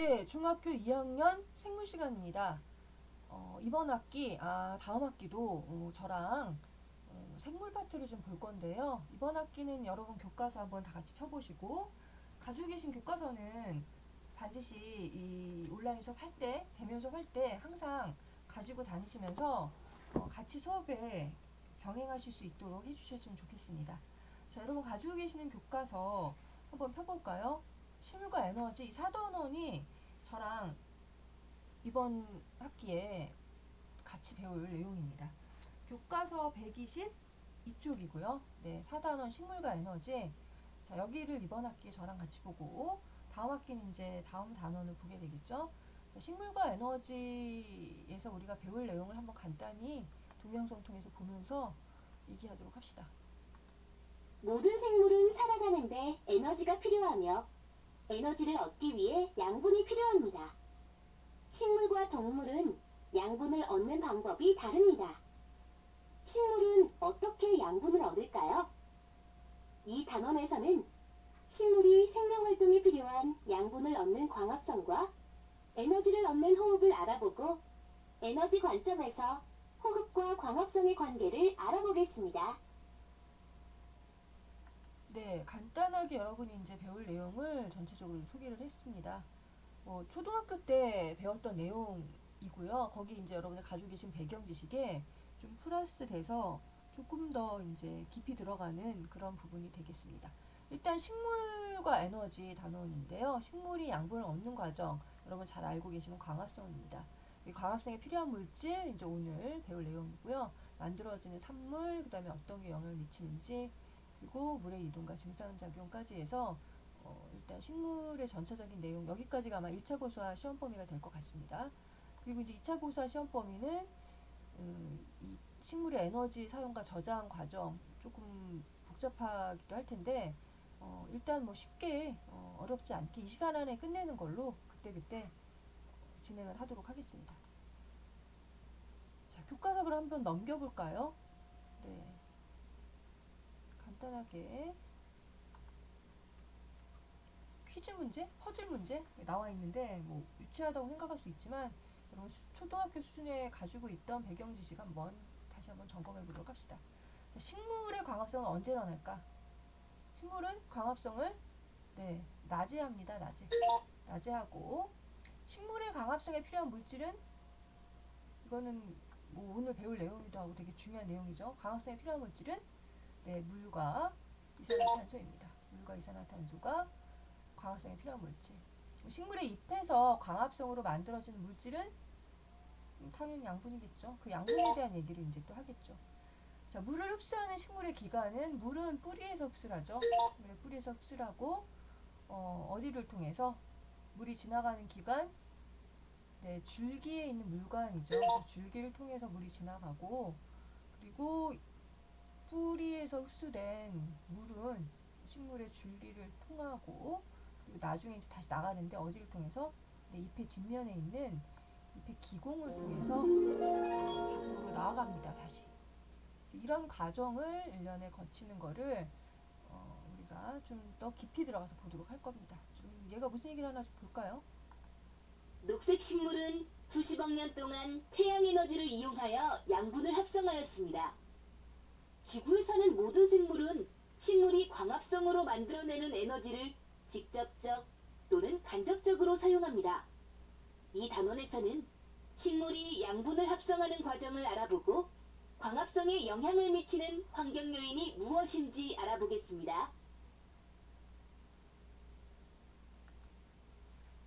네, 중학교 2학년 생물 시간입니다. 이번 학기, 다음 학기도 저랑 생물 파트를 좀 볼 건데요. 이번 학기는 여러분 교과서 한번 다 같이 펴보시고, 가지고 계신 교과서는 반드시 이 온라인 수업 할 때, 대면 수업 할 때 항상 가지고 다니시면서 같이 수업에 병행하실 수 있도록 해주셨으면 좋겠습니다. 자, 여러분 가지고 계시는 교과서 한번 펴볼까요? 실물과 에너지 이 사단원이 저랑 이번 학기에 같이 배울 내용입니다. 교과서 120 이쪽이고요. 네, 4단원 식물과 에너지. 자, 여기를 이번 학기에 저랑 같이 보고 다음 학기는 이제 다음 단원을 보게 되겠죠. 자, 식물과 에너지에서 우리가 배울 내용을 한번 간단히 동영상 통해서 보면서 얘기하도록 합시다. 모든 생물은 살아가는데 에너지가 필요하며 에너지를 얻기 위해 양분이 필요합니다. 식물과 동물은 양분을 얻는 방법이 다릅니다. 식물은 어떻게 양분을 얻을까요? 이 단원에서는 식물이 생명활동에 필요한 양분을 얻는 광합성과 에너지를 얻는 호흡을 알아보고 에너지 관점에서 호흡과 광합성의 관계를 알아보겠습니다. 네, 간단하게 여러분이 이제 배울 내용을 전체적으로 소개를 했습니다. 초등학교 때 배웠던 내용이고요. 거기 이제 여러분들 가지고 계신 배경 지식에 좀 플러스 돼서 조금 더 이제 깊이 들어가는 그런 부분이 되겠습니다. 일단 식물과 에너지 단원인데요. 식물이 양분을 얻는 과정, 여러분 잘 알고 계시는 광합성입니다. 이 광합성에 필요한 물질, 이제 오늘 배울 내용이고요. 만들어지는 산물, 그 다음에 어떤 게 영향을 미치는지, 그리고 물의 이동과 증상작용까지 해서 일단 식물의 전체적인 내용 여기까지가 아마 1차 고사 시험 범위가 될 것 같습니다. 그리고 이제 2차 고사 시험 범위는 이 식물의 에너지 사용과 저장 과정 조금 복잡하기도 할 텐데 일단 뭐 쉽게 어렵지 않게 이 시간 안에 끝내는 걸로 그때그때 진행을 하도록 하겠습니다. 자, 교과서 그럼 한번 넘겨볼까요? 네, 간단하게 퀴즈 문제, 퍼즐 문제 나와 있는데 뭐 유치하다고 생각할 수 있지만 여러분 초등학교 수준에 가지고 있던 배경 지식 다시 한번 점검해 보도록 합시다. 자, 식물의 광합성은 언제 일어날까? 식물은 광합성을 낮에 합니다. 낮에 하고 식물의 광합성에 필요한 물질은 이거는 뭐 오늘 배울 내용이기도 하고 되게 중요한 내용이죠. 광합성에 필요한 물질은 물과 이산화탄소입니다. 물과 이산화탄소가 광합성에 필요한 물질. 식물의 잎에서 광합성으로 만들어지는 물질은 당연히 양분이겠죠. 그 양분에 대한 얘기를 이제 또 하겠죠. 자, 물을 흡수하는 식물의 기관은 물은 뿌리에서 흡수를 하죠. 식물의 뿌리에서 흡수를 하고 어디를 통해서 물이 지나가는 기관, 줄기에 있는 물관이죠. 줄기를 통해서 물이 지나가고 그리고 뿌리에서 흡수된 물은 식물의 줄기를 통하고 그리고 나중에 이제 다시 나가는데 어디를 통해서 잎의 뒷면에 있는 잎의 기공을 통해서 밖으로 나아갑니다. 다시 이런 과정을 1년에 거치는 거를 우리가 좀 더 깊이 들어가서 보도록 할 겁니다. 좀 얘가 무슨 얘기를 하나 좀 볼까요? 녹색 식물은 수십억 년 동안 태양 에너지를 이용하여 양분을 합성하였습니다. 지구에 사는 모든 생물은 식물이 광합성으로 만들어내는 에너지를 직접적 또는 간접적으로 사용합니다. 이 단원에서는 식물이 양분을 합성하는 과정을 알아보고 광합성에 영향을 미치는 환경 요인이 무엇인지 알아보겠습니다.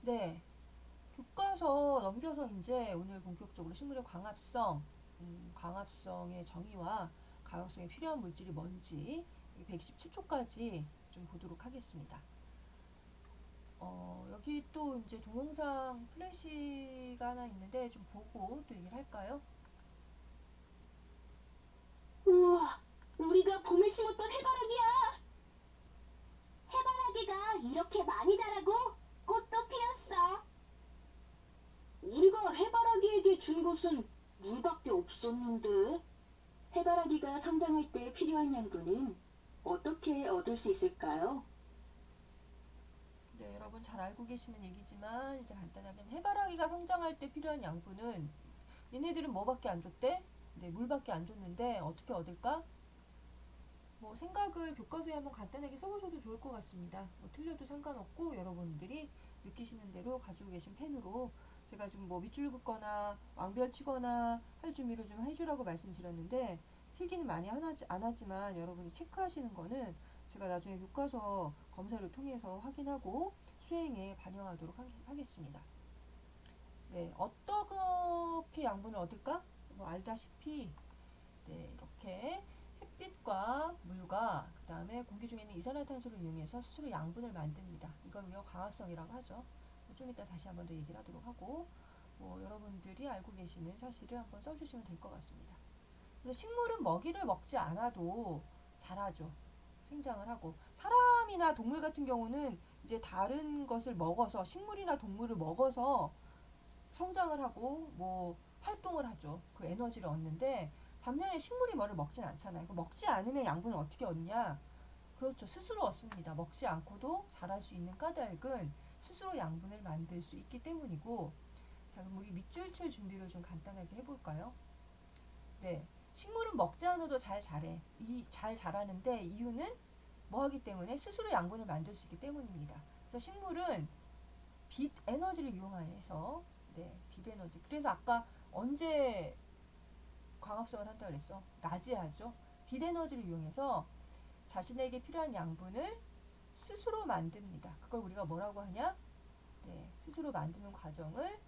네, 교과서 넘겨서 이제 오늘 본격적으로 식물의 광합성, 광합성의 정의와 광합성에 필요한 물질이 뭔지 127초까지 좀 보도록 하겠습니다. 여기 또 이제 동영상 플래시가 하나 있는데 좀 보고 또 얘기를 할까요? 우와, 우리가 봄에 심었던 해바라기야. 해바라기가 이렇게 많이 자라고 꽃도 피었어. 우리가 해바라기에게 준 것은 물밖에 없었는데. 해바라기가 성장할 때 필요한 양분은 어떻게 얻을 수 있을까요? 네, 여러분 여러분 잘 알고 계시는 얘기지만 이제 간단하게 해바라기가 성장할 때 필요한 양분은 얘네들은 뭐밖에 안 줬대? 네, 물밖에 안 줬는데 어떻게 얻을까? 뭐 생각을 교과서에 한번 간단하게 써보셔도 좋을 것 같습니다. 뭐 틀려도 상관없고 여러분들이 느끼시는 대로 가지고 계신 펜으로 제가 좀 뭐 밑줄 긋거나 왕별 치거나 할 준비를 좀 해주라고 말씀드렸는데 필기는 많이 안 하지만 여러분이 체크하시는 거는 제가 나중에 교과서 검사를 통해서 확인하고 수행에 반영하도록 하겠습니다. 네, 어떻게 양분을 얻을까? 뭐 알다시피 네, 이렇게 햇빛과 물과 그 다음에 공기 중에 있는 이산화탄소를 이용해서 스스로 양분을 만듭니다. 이걸 우리가 광합성이라고 하죠. 좀 이따 다시 한번 더 얘기를 하도록 하고 뭐 여러분들이 알고 계시는 사실을 한번 써주시면 될 것 같습니다. 그래서 식물은 먹이를 먹지 않아도 자라죠. 생장을 하고 사람이나 동물 같은 경우는 이제 다른 것을 먹어서 식물이나 동물을 먹어서 성장을 하고 뭐 활동을 하죠. 그 에너지를 얻는데 반면에 식물이 뭐를 먹진 않잖아요. 먹지 않으면 양분을 어떻게 얻냐? 그렇죠. 스스로 얻습니다. 먹지 않고도 자랄 수 있는 까닭은 스스로 양분을 만들 수 있기 때문이고 자 그럼 우리 밑줄 칠 준비를 좀 간단하게 해볼까요? 네. 식물은 먹지 않아도 잘 자래. 잘 자라는데 이유는 뭐 하기 때문에 스스로 양분을 만들 수 있기 때문입니다. 그래서 식물은 빛 에너지를 이용해서 네, 빛 에너지. 그래서 아까 언제 광합성을 한다고 그랬어? 낮에 하죠. 빛 에너지를 이용해서 자신에게 필요한 양분을 스스로 만듭니다. 그걸 우리가 뭐라고 하냐? 네, 스스로 만드는 과정을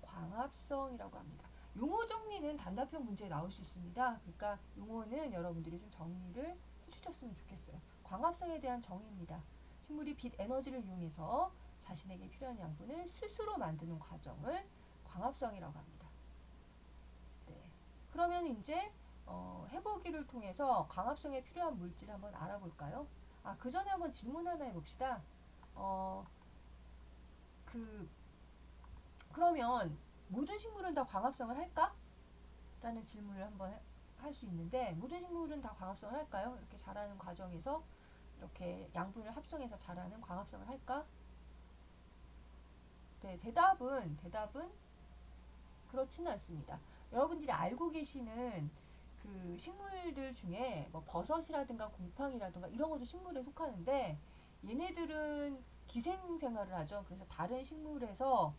광합성이라고 합니다. 용어 정리는 단답형 문제에 나올 수 있습니다. 그러니까 용어는 여러분들이 좀 정리를 해주셨으면 좋겠어요. 광합성에 대한 정의입니다. 식물이 빛 에너지를 이용해서 자신에게 필요한 양분을 스스로 만드는 과정을 광합성이라고 합니다. 네. 그러면 이제 해보기를 통해서 광합성에 필요한 물질 한번 알아볼까요? 그 전에 한번 질문 하나 해봅시다. 그러면 모든 식물은 다 광합성을 할까? 라는 질문을 한번 할 수 있는데 모든 식물은 다 광합성을 할까요? 이렇게 자라는 과정에서 이렇게 양분을 합성해서 자라는 광합성을 할까? 네, 대답은 그렇지는 않습니다. 여러분들이 알고 계시는 그 식물들 중에 뭐 버섯이라든가 곰팡이라든가 이런 것도 식물에 속하는데 얘네들은 기생생활을 하죠. 그래서 다른 식물에서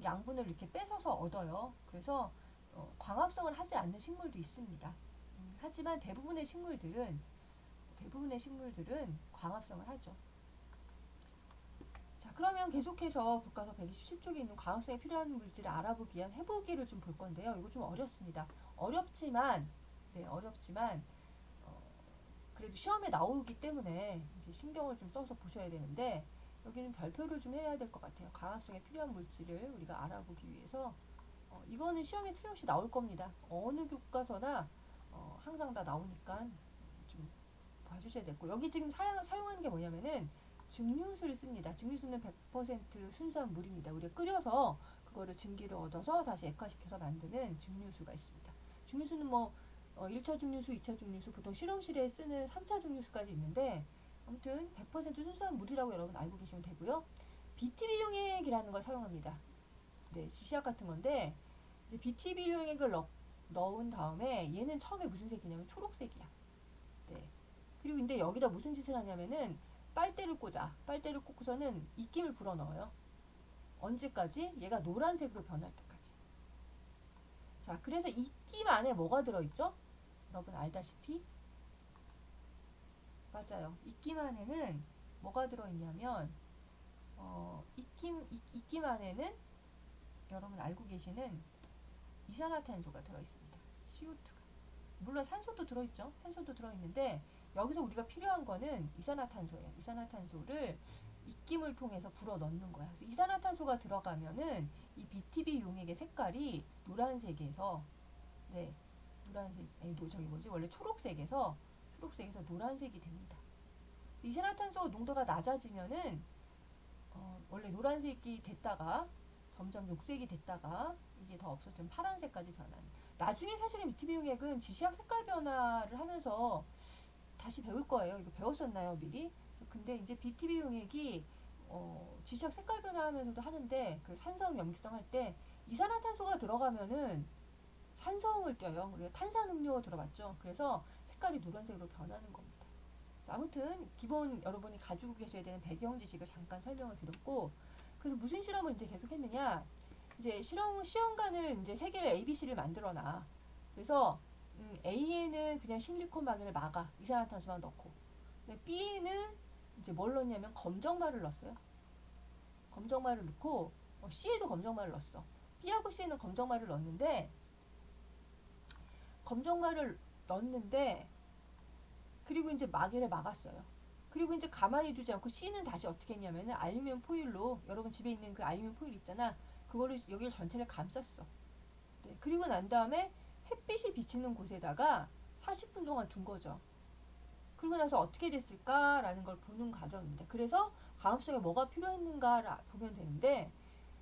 양분을 이렇게 뺏어서 얻어요. 그래서 광합성을 하지 않는 식물도 있습니다. 하지만 대부분의 식물들은 광합성을 하죠. 자, 그러면 계속해서 교과서 127쪽에 있는 광합성에 필요한 물질을 알아보기 위한 해보기를 좀 볼 건데요. 이거 좀 어렵습니다. 어렵지만 그래도 시험에 나오기 때문에 이제 신경을 좀 써서 보셔야 되는데 여기는 별표를 좀 해야 될 것 같아요. 광합성에 필요한 물질을 우리가 알아보기 위해서 이거는 시험에 틀림없이 나올 겁니다. 어느 교과서나 항상 다 나오니까 좀 봐주셔야 되고 여기 지금 사용하는 게 뭐냐면은 증류수를 씁니다. 증류수는 100% 순수한 물입니다. 우리가 끓여서 그거를 증기를 얻어서 다시 액화시켜서 만드는 증류수가 있습니다. 증류수는 뭐 1차 증류수, 2차 증류수, 보통 실험실에 쓰는 3차 증류수까지 있는데 아무튼 100% 순수한 물이라고 여러분 알고 계시면 되고요. BTB 용액이라는 걸 사용합니다. 네, 지시약 같은 건데 이제 BTB 용액을 넣은 다음에 얘는 처음에 무슨 색이냐면 초록색이야. 네. 그리고 근데 여기다 무슨 짓을 하냐면은 빨대를 꽂고서는 입김을 불어 넣어요. 언제까지? 얘가 노란색으로 변할 때까지. 자, 그래서 입김 안에 뭐가 들어있죠? 여러분 알다시피 맞아요. 입김 안에는 뭐가 들어있냐면 입김 안에는 여러분 알고 계시는 이산화탄소가 들어있습니다. CO2가. 물론 산소도 들어있죠. 산소도 들어있는데 여기서 우리가 필요한 거는 이산화탄소예요. 이산화탄소를 입김을 통해서 불어 넣는 거야. 그래서 이산화탄소가 들어가면은 이 BTB 용액의 색깔이 노란색에서 원래 초록색에서 노란색이 됩니다. 이산화탄소 농도가 낮아지면은 원래 노란색이 됐다가 점점 녹색이 됐다가 이게 더 없어지면 파란색까지 변하는. 나중에 사실은 BTB 용액은 지시약 색깔 변화를 하면서 다시 배울 거예요. 이거 배웠었나요, 미리? 근데 이제 BTB 용액이 지시학 색깔 변화하면서도 하는데 그 산성 염기성 할 때 이산화탄소가 들어가면은 산성을 떼요. 우리가 탄산음료 들어봤죠? 그래서 색깔이 노란색으로 변하는 겁니다. 자, 아무튼 기본 여러분이 가지고 계셔야 되는 배경 지식을 잠깐 설명을 드렸고, 그래서 무슨 실험을 이제 계속 했느냐? 이제 시험관을 이제 세 개를 A, B, C를 만들어 놔. 그래서 A에는 그냥 실리콘 막이를 막아. 이산화탄소만 넣고. 근데 B는 이제 뭘 넣냐면 검정말을 넣었어요. 검정말을 넣고 C에도 검정말을 넣었어. B하고 C에는 검정말을 넣었는데 그리고 이제 마개를 막았어요. 그리고 이제 가만히 두지 않고 C는 다시 어떻게 했냐면은 알루미늄 포일로, 여러분 집에 있는 그 알루미늄 포일 있잖아. 그거를 여기를 전체를 감쌌어. 네, 그리고 난 다음에 햇빛이 비치는 곳에다가 40분 동안 둔 거죠. 그리고 나서 어떻게 됐을까라는 걸 보는 과정입니다. 그래서 광합성에 뭐가 필요했는가 보면 되는데,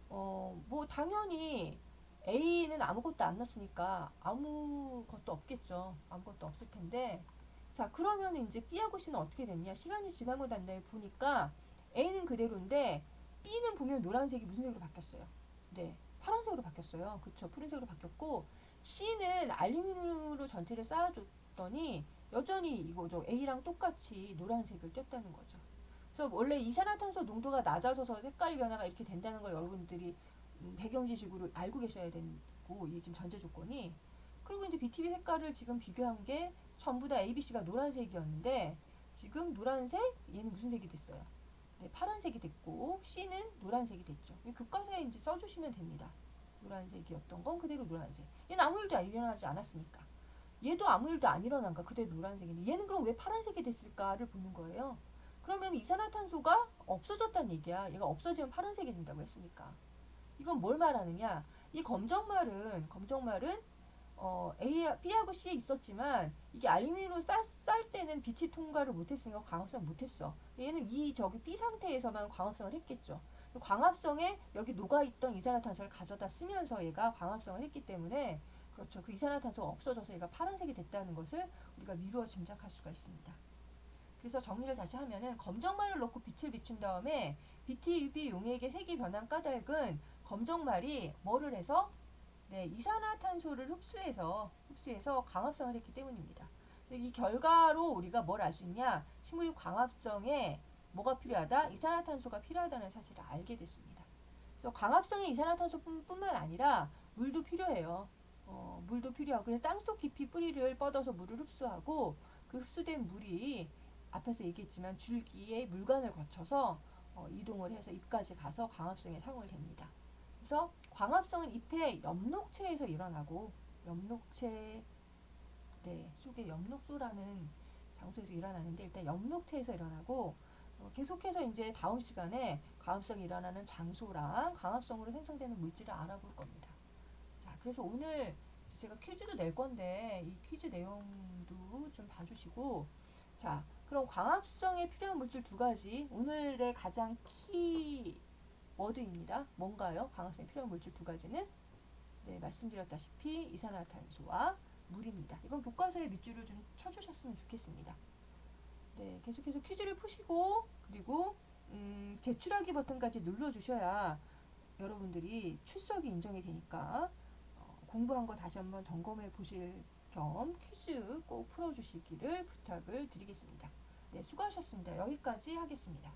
뭐 당연히 A는 아무것도 안 넣었으니까 아무것도 없겠죠. 아무것도 없을 텐데, 자, 그러면 이제 B하고 C는 어떻게 됐냐? 시간이 지나고 난 다음에 보니까 A는 그대로인데 B는 보면 노란색이 무슨 색으로 바뀌었어요? 네, 파란색으로 바뀌었어요. 그쵸? 푸른색으로 바뀌었고, C는 알루미늄으로 전체를 쌓아줬더니 여전히 이거죠. A랑 똑같이 노란색을 띄었다는 거죠. 그래서 원래 이산화탄소 농도가 낮아져서 색깔이 변화가 이렇게 된다는 걸 여러분들이 배경 지식으로 알고 계셔야 되고, 이게 지금 전제 조건이. 그리고 이제 BTB 색깔을 지금 비교한 게 전부 다 A, B, C가 노란색이었는데 지금 노란색, 얘는 무슨 색이 됐어요? 네, 파란색이 됐고 C는 노란색이 됐죠. 교과서에 이제 써주시면 됩니다. 노란색이었던 건 그대로 노란색. 얘는 아무 일도 일어나지 않았으니까. 얘도 아무 일도 안 일어난가 그대로 노란색인데 얘는 그럼 왜 파란색이 됐을까를 보는 거예요. 그러면 이산화탄소가 없어졌다는 얘기야. 얘가 없어지면 파란색이 된다고 했으니까. 이건 뭘 말하느냐? 이 검정말은 A, B하고 C에 있었지만 이게 알루미늄으로 쌀 때는 빛이 통과를 못했으니까 광합성 못했어. 얘는 저기 B 상태에서만 광합성을 했겠죠. 광합성에 여기 녹아있던 이산화탄소를 가져다 쓰면서 얘가 광합성을 했기 때문에, 그렇죠. 그 이산화탄소가 없어져서 얘가 파란색이 됐다는 것을 우리가 미루어 짐작할 수가 있습니다. 그래서 정리를 다시 하면은 검정말을 넣고 빛을 비춘 다음에 BTB 용액의 색이 변한 까닭은 검정말이 뭐를 해서 이산화탄소를 흡수해서 광합성을 했기 때문입니다. 이 결과로 우리가 뭘 알 수 있냐? 식물이 광합성에 뭐가 필요하다? 이산화탄소가 필요하다는 사실을 알게 됐습니다. 그래서 광합성에 이산화탄소뿐만 아니라 물도 필요해요. 물도 필요하고, 그래서 땅속 깊이 뿌리를 뻗어서 물을 흡수하고 그 흡수된 물이 앞에서 얘기했지만 줄기의 물관을 거쳐서 이동을 해서 잎까지 가서 광합성에 사용을 됩니다. 그래서 광합성은 잎의 엽록체에서 일어나고, 엽록체 속에 엽록소라는 장소에서 일어나는데, 일단 엽록체에서 일어나고 계속해서 이제 다음 시간에 광합성이 일어나는 장소랑 광합성으로 생성되는 물질을 알아볼 겁니다. 자, 그래서 오늘 제가 퀴즈도 낼 건데 이 퀴즈 내용도 좀 봐주시고, 자, 그럼 광합성에 필요한 물질 두 가지, 오늘의 가장 키 워드입니다. 뭔가요? 광합성에 필요한 물질 두 가지는 말씀드렸다시피 이산화탄소와 물입니다. 이건 교과서에 밑줄을 좀 쳐주셨으면 좋겠습니다. 네, 계속해서 퀴즈를 푸시고, 그리고 제출하기 버튼까지 눌러주셔야 여러분들이 출석이 인정이 되니까 공부한 거 다시 한번 점검해 보실 겸 퀴즈 꼭 풀어주시기를 부탁을 드리겠습니다. 네, 수고하셨습니다. 여기까지 하겠습니다.